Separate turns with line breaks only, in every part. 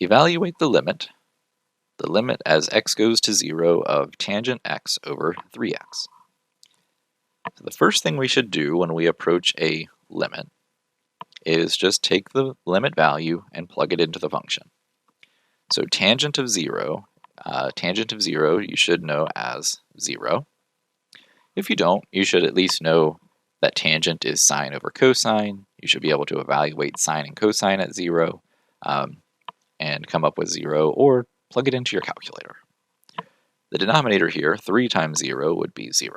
Evaluate the limit as x goes to 0 of tangent x over 3x. So the first thing we should do when we approach a limit is just take the limit value and plug it into the function. So tangent of 0 you should know as 0. If you don't, you should at least know that tangent is sine over cosine. You should be able to evaluate sine and cosine at 0 and come up with 0, or plug it into your calculator. The denominator here, 3 times 0, would be 0.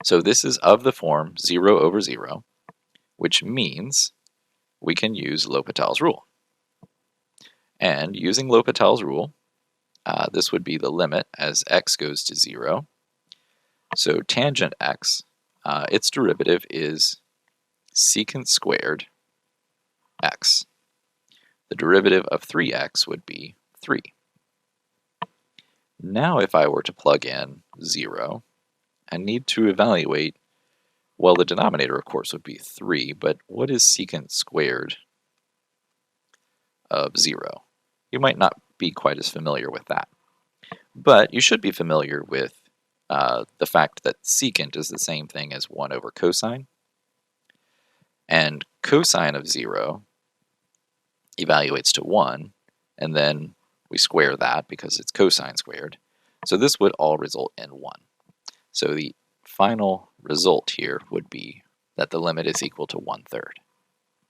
So this is of the form 0 over 0, which means we can use L'Hopital's rule. And using L'Hopital's rule, this would be the limit as x goes to 0. So tangent x, its derivative is secant squared x. The derivative of 3x would be 3. Now if I were to plug in 0, I need to evaluate, well, the denominator of course would be 3, but what is secant squared of 0? You might not be quite as familiar with that, but you should be familiar with the fact that secant is the same thing as 1 over cosine, and cosine of 0 evaluates to 1, and then we square that because it's cosine squared. So this would all result in 1. So the final result here would be that the limit is equal to 1/3.